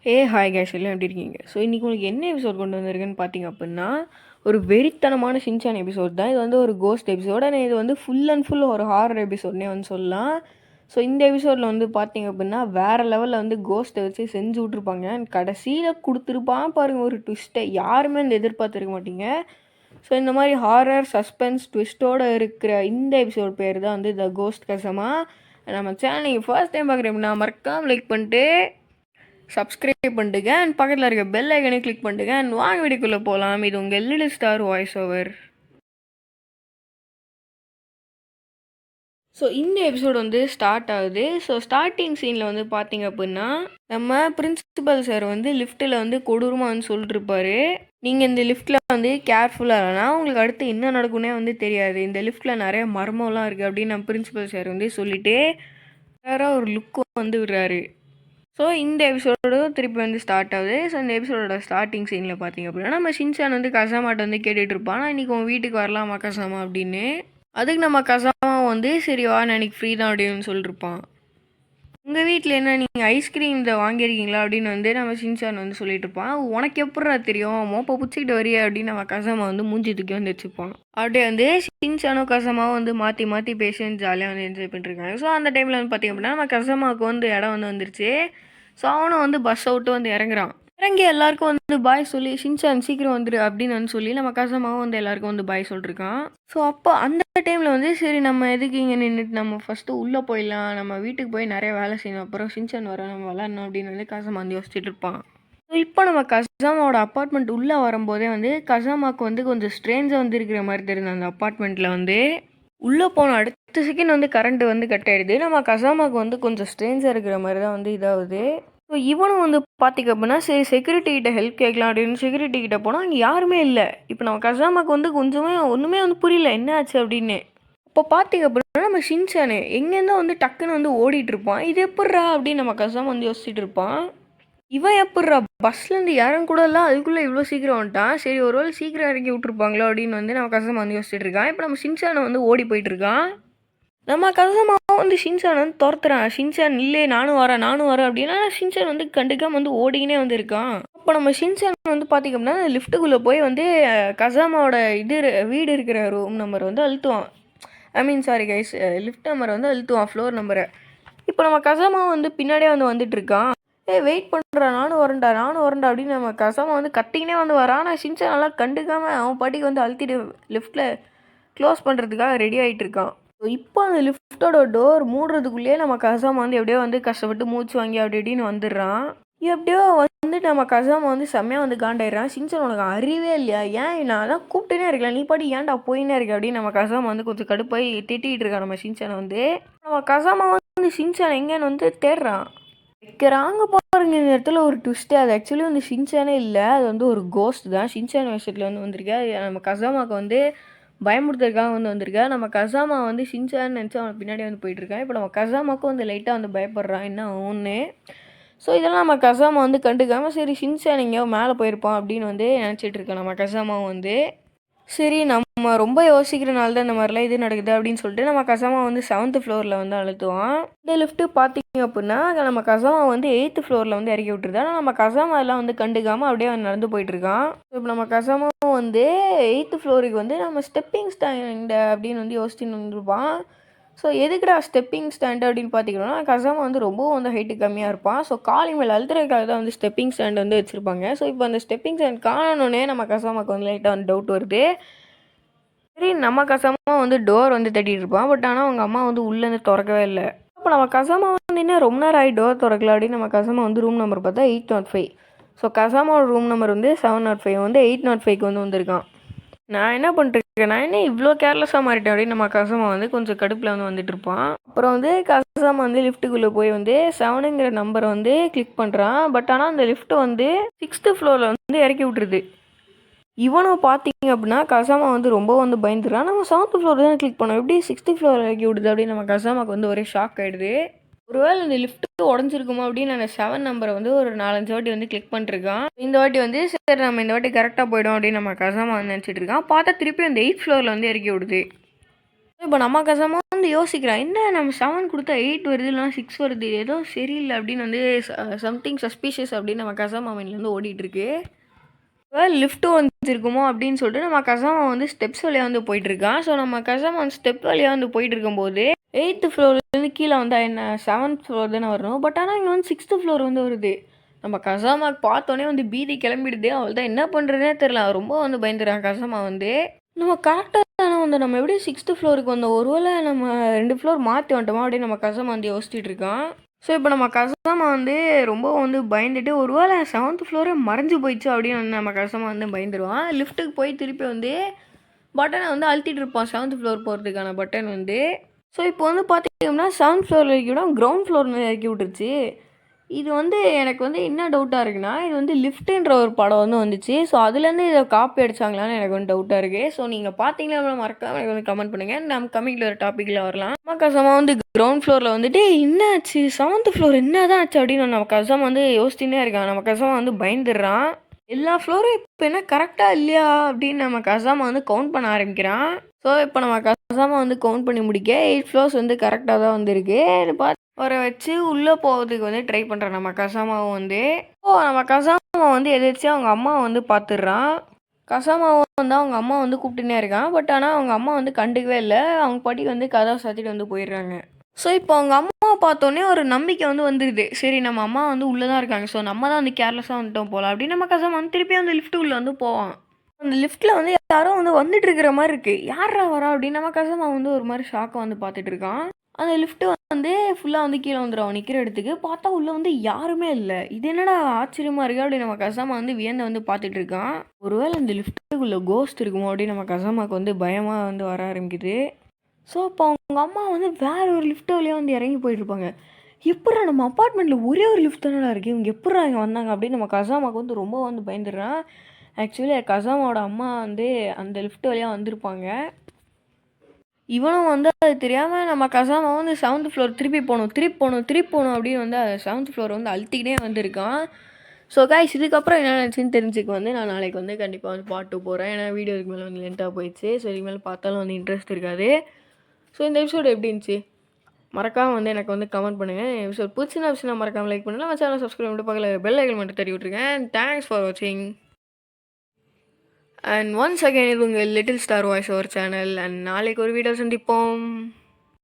Hi cash எல்லாம் எப்படி இருக்கீங்க? ஸோ இன்றைக்கி உங்களுக்கு என்ன எபிசோட் கொண்டு வந்திருக்குன்னு பார்த்தீங்க அப்படின்னா, ஒரு வெறித்தனமான ஷின்சான் எபிசோட் தான். இது வந்து ஒரு கோஸ்ட் எபிசோட். ஆனால் இது வந்து ஃபுல் அண்ட் ஃபுல் ஒரு ஹாரர் எபிசோட்னே வந்து சொல்லலாம். ஸோ இந்த எபிசோடில் வந்து பார்த்தீங்க அப்படின்னா, வேறு லெவலில் வந்து கோஸ்ட்டை வச்சு செஞ்சு விட்ருப்பாங்க. கடைசியில் கொடுத்துருப்பான் பாருங்கள் ஒரு ட்விஸ்ட்டை. யாருமே இந்த எதிர்பார்த்துருக்க மாட்டீங்க. ஸோ இந்த மாதிரி ஹாரர் சஸ்பென்ஸ் ட்விஸ்ட்டோடு இருக்கிற இந்த எபிசோட் பேர் தான் வந்து த கோஸ்ட் கசமா. நம்ம சேனல் நீங்கள் ஃபர்ஸ்ட் டைம் பார்க்குறேன் அப்படின்னா மறக்காமல் லைக் பண்ணிட்டு சப்ஸ்கிரைப் பண்ணிட்டுங்க அண்ட் பக்கத்தில் இருக்க பெல் ஐக்கனை கிளிக் பண்ணிட்டுங்க அண்ட் வாங்க வீடியோக்குள்ளே போகலாம். இது உங்கள் little star voice over. So இந்த எபிசோடு வந்து ஸ்டார்ட் ஆகுது. ஸோ ஸ்டார்டிங் சீனில் வந்து பார்த்தீங்க அப்படின்னா நம்ம பிரின்சிபல் சார் வந்து லிஃப்ட்டில் வந்து கொடூரமாக வந்து சொல்லிட்டுருப்பாரு, நீங்கள் இந்த லிஃப்ட்டில் வந்து கேர்ஃபுல்லாக இல்லைனா உங்களுக்கு அடுத்து என்ன நடக்கும்னே வந்து தெரியாது, இந்த லிஃப்ட்டில் நிறைய மர்மம்லாம் இருக்குது அப்படின்னு நம்ம பிரின்சிபல் சார் வந்து சொல்லிவிட்டு வேறு ஒரு லுக்கும் வந்து விடுறாரு. ஸோ இந்த எபிசோடு திருப்பி வந்து ஸ்டார்ட் ஆகுது. ஸோ இந்த எபிசோடோட ஸ்டார்டிங் சீனில் பார்த்தீங்க அப்படின்னா நம்ம ஷின்சான் வந்து கசாமாட்ட வந்து கேட்டுட்டு இருப்பான், நான் இன்றைக்கி உன் வீட்டுக்கு வரலாமா கசாமா அப்படின்னு. அதுக்கு நம்ம கசாமா வந்து சரி வா நான் இன்றைக்கி ஃப்ரீ தான் அப்படின்னு சொல்லிட்டுருப்பான். உங்கள் வீட்டில் என்ன நீங்கள் ஐஸ்கிரீம் இதை வாங்கியிருக்கீங்களா அப்படின்னு வந்து நம்ம ஷின்சான் வந்து சொல்லிட்டு இருப்பான். உனக்கு எப்படா தெரியும் மோப்பை பிடிச்சிக்கிட்டு வரியா அப்படின்னு நம்ம கசாமா வந்து மூஞ்சி தூக்கி வந்து வச்சுப்பான். அப்படியே வந்து ஷின்சானும் கசாமாவும் வந்து மாற்றி மாற்றி பேசி ஜாலியாக வந்து என்ஜாய் பண்ணிட்டுருக்காங்க. ஸோ அந்த டைமில் வந்து பார்த்திங்க அப்படின்னா நம்ம கசாமாவுக்கு வந்து இடம் வந்து வந்துருச்சு. ஸோ அவனும் வந்து பஸ்ஸை விட்டு வந்து இறங்குறான். இறங்கி எல்லாருக்கும் வந்து பாய் சொல்லி ஷின்சான் சீக்கிரம் வந்துரு அப்படின்னு வந்து சொல்லி நம்ம கசாமாவும் வந்து எல்லாருக்கும் வந்து பாய் சொல்லிருக்கான். ஸோ அப்போ அந்த டைமில் வந்து சரி நம்ம எதுக்கு இங்கே நின்றுட்டு நம்ம ஃபஸ்ட்டு உள்ளே போயிடலாம், நம்ம வீட்டுக்கு போய் நிறைய வேலை செய்யணும், அப்புறம் ஷின்சான் வர நம்ம விளாட்ணும் அப்படின்னு வந்து கசாமா வந்து யோசிச்சுட்டு இருப்பான். ஸோ இப்போ நம்ம கசாமாவோட அப்பார்ட்மெண்ட் உள்ளே வரும்போதே வந்து கசாமாவுக்கு வந்து கொஞ்சம் ஸ்ட்ரேஞ்சாக வந்து இருக்கிற மாதிரி தெரியுது. அந்த அப்பார்ட்மெண்ட்டில் வந்து உள்ளே போன அடுத்த செகண்ட் வந்து கரண்ட் வந்து கட் ஆகிடுது. நம்ம கசாமாவுக்கு வந்து கொஞ்சம் ஸ்ட்ரேஞ்சாக இருக்கிற மாதிரி தான் வந்து இதாகுது. ஸோ இவனும் வந்து பார்த்திங்க அப்படின்னா சரி செக்யூரிட்டி கிட்ட ஹெல்ப் கேட்கலாம் அப்படின்னு செக்யூரிட்டி கிட்ட போனால் அங்கே யாருமே இல்லை. இப்போ நம்ம கசாமாவுக்கு வந்து கொஞ்சமே ஒன்றுமே வந்து புரியல என்ன ஆச்சு அப்படின்னு. இப்போ பார்த்திங்க அப்படின்னா நம்ம ஷின்சானு எங்கேருந்தோ வந்து டக்குன்னு வந்து ஓடிட்டு இருப்பான். இது எப்பட்றா அப்படின்னு நம்ம கசாமா வந்து யோசிச்சுட்டு இருப்பான். இவன் எப்பட்றா பஸ்லேருந்து யாரும் கூட இல்லை அதுக்குள்ளே இவ்வளோ சீக்கிரம் வந்துட்டான், சரி ஒரு வேளை சீக்கிரம் இறக்கி விட்ருப்பாங்களோ அப்படின்னு வந்து நம்ம கசாமா வந்து யோசிச்சுட்டு இருக்கான். இப்போ நம்ம ஷின்சானை வந்து ஓடி போயிட்டுருக்கான். நம்ம கசாமாவும் வந்து ஷின்சான் வந்து துரத்துறான். ஷின்சான் இல்லை நானும் வரேன் அப்படின்னா ஷின்சான் வந்து கண்டுக்காமல் வந்து ஓடிக்கினே வந்து இருக்கான். அப்போ நம்ம ஷின்சான் வந்து பார்த்திங்க அப்படின்னா லிஃப்ட்டுக்குள்ளே போய் வந்து கசாமாவோட வீடு இருக்கிற ரூம் நம்பர் வந்து அழுத்துவான். சாரி கைஸ், லிஃப்ட் நம்பரை வந்து அழுத்துவான், ஃப்ளோர் நம்பரை. இப்போ நம்ம கசாமா வந்து பின்னாடியே வந்து வந்துட்டுருக்கான். வெயிட் பண்ணுறா நானும் வரேன்டா அப்படின்னு நம்ம கசாமா வந்து கத்திக்கினே வந்து வரான். ஆனால் ஷின்சான் நல்லா கண்டுக்காமல் அவன் பாட்டிக்கு வந்து அழுத்திட்டு லிஃப்ட்டில் க்ளோஸ் பண்ணுறதுக்காக ரெடி ஆகிட்டு இருக்கான். ஸோ இப்போ அந்த லிஃப்ட்டோட டோர் மூடுறதுக்குள்ளேயே நம்ம கசாமா வந்து எப்படியோ வந்து கஷ்டப்பட்டு மூச்சு வாங்கி அப்படி இப்படின்னு வந்துடுறான். எப்படியோ வந்துட்டு நம்ம கசாமா வந்து செம்மையாக வந்து காண்டாயிடுறான். ஷின்சான் உனக்கு அறிவே இல்லையா, ஏன் நான் தான் கூப்பிட்டுனே இருக்கலாம் நீ பாட்டி ஏன்டா போயினே இருக்க அப்படின்னு நம்ம கசாமா வந்து கொஞ்சம் கடுப்பாய் திட்டிகிட்டு இருக்கான் நம்ம ஷின்சானை வந்து. நம்ம கசாமா வந்து ஷின்சான் எங்கேன்னு வந்து தேடுறான். வைக்கிறாங்க பாருங்க இந்த இடத்துல ஒரு ட்விஸ்ட்டு. அது ஆக்சுவலி வந்து ஷின்சானே இல்லை, அது வந்து ஒரு கோஸ்ட் தான். ஷின்சான் விஷயத்தில் வந்து வந்திருக்கா. நம்ம கசாமாவுக்கு வந்து பயமுறுத்துறதுக்காக வந்து வந்திருக்கா. நம்ம கசாமா வந்து ஷின்சான் நினச்சி அவன் பின்னாடி வந்து போயிட்டுருக்கான். இப்போ நம்ம கசாமாவுக்கும் வந்து லைட்டாக வந்து பயப்படுறான் என்ன ஒன்று. ஸோ இதெல்லாம் நம்ம கசாமா வந்து கண்டுக்காமல் சரி ஷின்சான் எங்கேயோ மேலே போயிருப்பான் அப்படின்னு வந்து நினச்சிட்டு இருக்கேன் நம்ம கசாமாவும் வந்து. சரி நம்ம ரொம்ப யோசிக்கிறனால தான் இந்த மாதிரிலாம் இது நடக்குது அப்படின்னு சொல்லிட்டு நம்ம கசாமா வந்து 7th ஃப்ளோரில் வந்து அழுத்துவான். இந்த லிஃப்ட்டு பார்த்திங்க அப்படின்னா நம்ம கசாமா வந்து 8th ஃப்ளோரில் வந்து இறக்கி விட்டுருது. ஆனால் நம்ம கசாமா எல்லாம் வந்து கண்டுக்காமல் அப்படியே வந்து நடந்து போயிட்டுருக்கான். இப்போ நம்ம கசாமாவும் வந்து 8th ஃப்ளோருக்கு வந்து நம்ம ஸ்டெப்பிங் ஸ்டாண்ட் அப்படின்னு வந்து யோசிச்சுன்னு வந்துருப்பான். ஸோ எதுக்குடா ஸ்டெப்பிங் ஸ்டாண்டு அப்படின்னு பார்த்திங்கன்னா கசாமா வந்து ரொம்பவும் வந்து ஹைட்டு கம்மியாக இருப்பான். ஸோ காலி மேலே அழுத்துறதுக்காக தான் வந்து ஸ்டெப்பிங் ஸ்டாண்ட் வந்து வச்சுருப்பாங்க. ஸோ இப்போ அந்த ஸ்டெப்பிங் ஸ்டாண்ட் காணோன்னே நம்ம கசாமாவுக்கு வந்து லைட்டாக வந்து டவுட் வருது. சரி நம்ம கசாமா வந்து டோர் வந்து தட்டிகிட்டு இருப்பான். பட் ஆனால் அவங்க அம்மா வந்து உள்ளேருந்து திறக்கவே இல்லை. அப்போ நம்ம கசாமா வந்து இன்னும் ரொம்ப நேரம் ஆகி டோர் திறக்கல அப்படின்னு நம்ம கசாமா வந்து ரூம் நம்பர் பார்த்தா 805. ஸோ கசாமாவோட ரூம் நம்பர் வந்து 705 வந்து 805க்கு வந்து வந்திருக்கான். நான் என்ன பண்ணிட்டுருக்கேன், நான் என்ன இவ்வளோ கேர்லெஸ்ஸாக மாறிட்டேன் அப்படின்னு நம்ம கசாமா வந்து கொஞ்சம் கடுப்பில் வந்து வந்துட்டு இருப்பான். அப்புறம் வந்து கசாமா வந்து லிஃப்ட்டுக்குள்ளே போய் வந்து 7ங்கிற நம்பரை வந்து கிளிக் பண்ணுறான். பட் ஆனால் அந்த லிஃப்ட்டை வந்து 6th ஃப்ளோரில் வந்து இறக்கி விட்டுருது. இவனும் பார்த்தீங்க அப்படின்னா கசாமா வந்து ரொம்ப வந்து பயந்துடுறான். நம்ம 7th ஃப்ளோர் தான் கிளிக் பண்ணோம், எப்படி 6th ஃப்ளோர் இறக்கி விடுது அப்படின்னு நம்ம கசாமாவுக்கு வந்து ஒரே ஷாக் ஆகிடுது. ஒருவேளை இந்த லிஃப்ட்டு உடஞ்சிருக்குமா அப்படின்னு அந்த 7 நம்பரை வந்து ஒரு 4-5 வாட்டி வந்து கிளிக் பண்ணிருக்கான். இந்த வாட்டி வந்து சரி நம்ம இந்த வாட்டி கரெக்டாக போய்டும் அப்படின்னு நம்ம கசாமா வந்து நினச்சிட்டு இருக்கான். பார்த்தா திருப்பி அந்த 8th ஃப்ளோரில் வந்து இறக்கி விடுது. இப்போ நம்ம கசாமா வந்து யோசிக்கிறான், என்ன நம்ம 7 குடுத்தா 8 வருது, இல்லனா 6 வருது. ஏதோ சரியில்ல அப்படின்னு வந்து சம்திங் சஸ்பீஷியஸ் அப்படின்னு நம்ம கசாமா மைண்ட்லேருந்து ஓடிட்டுருக்கு. லிஃப்ட் வந்துருக்குமோ அப்படின்னு சொல்லிட்டு நம்ம கசாமா வந்து ஸ்டெப்ஸ் வழியா வந்து போயிட்டுருக்கான். ஸோ நம்ம கசாமா வந்து ஸ்டெப் வழியா வந்து போயிட்டுருக்கும்போது 8th ஃப்ளோர்லேருந்து கீழே வந்தா என்ன 7th ஃப்ளோர் தானே வரணும். பட் ஆனால் இங்கே வந்து 6th ஃப்ளோர் வந்து வருது. நம்ம கசாமாக்கு பார்த்தோன்னே வந்து பீதி கிளம்பிடுது. அவள்தான் என்ன பண்ணுறதுனே தெரில. ரொம்ப வந்து பயந்துடுறான் கசாமா வந்து. நம்ம கரெக்டாக தானே வந்து நம்ம எப்படி 6th ஃப்ளோருக்கு வந்தோம். ஒருவேளை நம்ம 2 ஃப்ளோர் மாற்றி வந்துட்டோமா அப்படின்னு நம்ம கசாமா வந்து யோசிச்சுட்டு இருக்கான். ஸோ இப்போ நம்ம கசாமா வந்து ரொம்ப வந்து பயந்துட்டு ஒருவேளை 7th ஃப்ளோரே மறைஞ்சு போயிடுச்சு அப்படின்னு வந்து நம்ம கசாமா வந்து பயந்துருவான். லிஃப்ட்டுக்கு போய் திருப்பி வந்து பட்டனை வந்து அழுத்திட்டு இருப்பான் 7th ஃப்ளோர் போகிறதுக்கான பட்டன் வந்து. ஸோ இப்போ வந்து பார்த்தீங்கன்னா 7th ஃப்ளோரில் இறக்கி விட கிரவுண்ட் ஃப்ளோர் இறக்கி விட்டுருச்சு. இது வந்து எனக்கு வந்து என்ன டவுட்டாக இருக்குன்னா, இது வந்து லிஃப்ட்டுன்ற ஒரு படம் வந்து வந்துச்சு. ஸோ அதுலேருந்து இதை காப்பி அடிச்சாங்களான்னு எனக்கு வந்து டவுட்டாக இருக்குது. ஸோ நீங்கள் பார்த்தீங்கன்னா மறக்காம எனக்கு வந்து கமெண்ட் பண்ணுங்கள். நம்ம கம்மிங்கில் ஒரு டாப்பிக்கில் வரலாம். நம்ம கசமாக வந்து கிரவுண்ட் ஃப்ளோரில் வந்துட்டு என்ன ஆச்சு 7th ஃப்ளோர் என்ன தான் ஆச்சு அப்படின்னு நம்ம கசம் வந்து யோசிச்சுட்டே இருக்கான். நம்ம கசமாக வந்து பயந்துடுறான். எல்லா ஃப்ளோரும் இப்போ என்ன கரெக்டாக இல்லையா அப்படின்னு நம்ம கசாமா வந்து கவுண்ட் பண்ண ஆரம்பிக்கிறான். ஸோ இப்போ நம்ம கசாமா வந்து கவுண்ட் பண்ணி முடிக்க 8 ஃப்ளோர்ஸ் வந்து கரெக்டாக தான் வந்துருக்கு. பார்த்து வர வச்சு உள்ளே போகிறதுக்கு வந்து ட்ரை பண்ணுறான் நம்ம கசாமாவும் வந்து. நம்ம கசாமா வந்து எதிர்த்து அவங்க அம்மாவை வந்து பார்த்துடுறான். கசாமாவும் வந்து அவங்க அம்மா வந்து கூப்பிட்டுனே இருக்கான். பட் ஆனால் அவங்க அம்மா வந்து கண்டுக்கவே இல்லை. அவங்க பாட்டிக்கு வந்து கதவை சாத்திட்டு வந்து போயிடுறாங்க. ஸோ இப்போ அவங்க அம்மாவை பார்த்தோன்னே ஒரு நம்பிக்கை வந்து வந்துடுது. சரி நம்ம அம்மா வந்து உள்ளே தான் இருக்காங்க. ஸோ நம்ம தான் வந்து கேர்லெஸ்ஸாக வந்துட்டோம் போகலாம் அப்படின்னு நம்ம கசாமா வந்து திருப்பி அந்த லிஃப்ட்டு உள்ளே வந்து போவான். அந்த லிஃப்ட்டில் வந்து யாரும் வந்து வந்துட்டு இருக்கிற மாதிரி இருக்குது. யாரா வரா அப்படின்னு நம்ம கசாமா வந்து ஒரு மாதிரி ஷாக்காக வந்து பார்த்துட்டு இருக்கான். அந்த லிஃப்ட்டு வந்து ஃபுல்லாக வந்து கீழே வந்துடும். அவன் நிற்கிற இடத்துக்கு பார்த்தா உள்ளே வந்து யாருமே இல்லை. இது என்னடா ஆச்சரியமாக இருக்குது அப்படின்னு நம்ம கசாமா வந்து வியந்து வந்து பார்த்துட்டு இருக்கான். ஒருவேளை அந்த லிஃப்ட்டுக்குள்ளே கோஸ்ட் இருக்குமோ அப்படின்னு நம்ம கசாமாவுக்கு வந்து பயமாக வந்து வர ஆரம்பிக்குது. ஸோ அப்போ அவங்க அம்மா வந்து வேற ஒரு லிஃப்ட் வழியாக வந்து இறங்கி போயிட்டுருப்பாங்க. எப்பட்றா நம்ம அப்பார்ட்மெண்ட்டில் ஒரே ஒரு லிஃப்ட் தானடா இருக்குது, இவங்க எப்பட்றா இங்கே வந்தாங்க அப்படின்னு நம்ம கசாமாவுக்கு வந்து ரொம்ப வந்து பயந்துடுறான். ஆக்சுவலி கசாமாவோட அம்மா வந்து அந்த லிஃப்ட் வழியாக வந்திருப்பாங்க. இவனும் வந்து அது தெரியாமல் நம்ம கசாமா வந்து 7th ஃப்ளோர் திருப்பி போகணும் அப்படின்னு வந்து 7th ஃப்ளோர் வந்து அழுத்திக்கிட்டே வந்திருக்கான். ஸோ கைஸ் இதுக்கப்புறம் என்ன நினச்சின்னு தெரிஞ்சுக்க வந்து நான் நாளைக்கு வந்து கண்டிப்பாக வந்து பார்ட் 2 போகிறேன். ஏன்னா வீடியோ இதுக்கு மேலே வந்து லென்த்தாக போயிடுச்சு. ஸோ இதுக்கு மேலே பார்த்தாலும் வந்து இன்ட்ரெஸ்ட் இருக்காது. ஸோ இந்த எபிசோடு எப்படி இருந்துச்சு மறக்காமல் வந்து எனக்கு வந்து கமெண்ட் பண்ணுங்கள். எபிசோட் பிடிச்சிருந்தா மறக்காமல் லைக் பண்ணுங்கள். நம்ம சேனல் சப்ஸ்கிரைப் பண்ணிட்டு பக்கத்தில் பெல் ஐக்கன் மட்டும் தட்டி விட்ருக்கேன். தேங்க்ஸ் ஃபார் வாட்சிங். அண்ட் ஒன்ஸ் அகைன் இது உங்கள் little star voice over channel. And நாளைக்கு ஒரு வீடியோ சந்திப்போம்.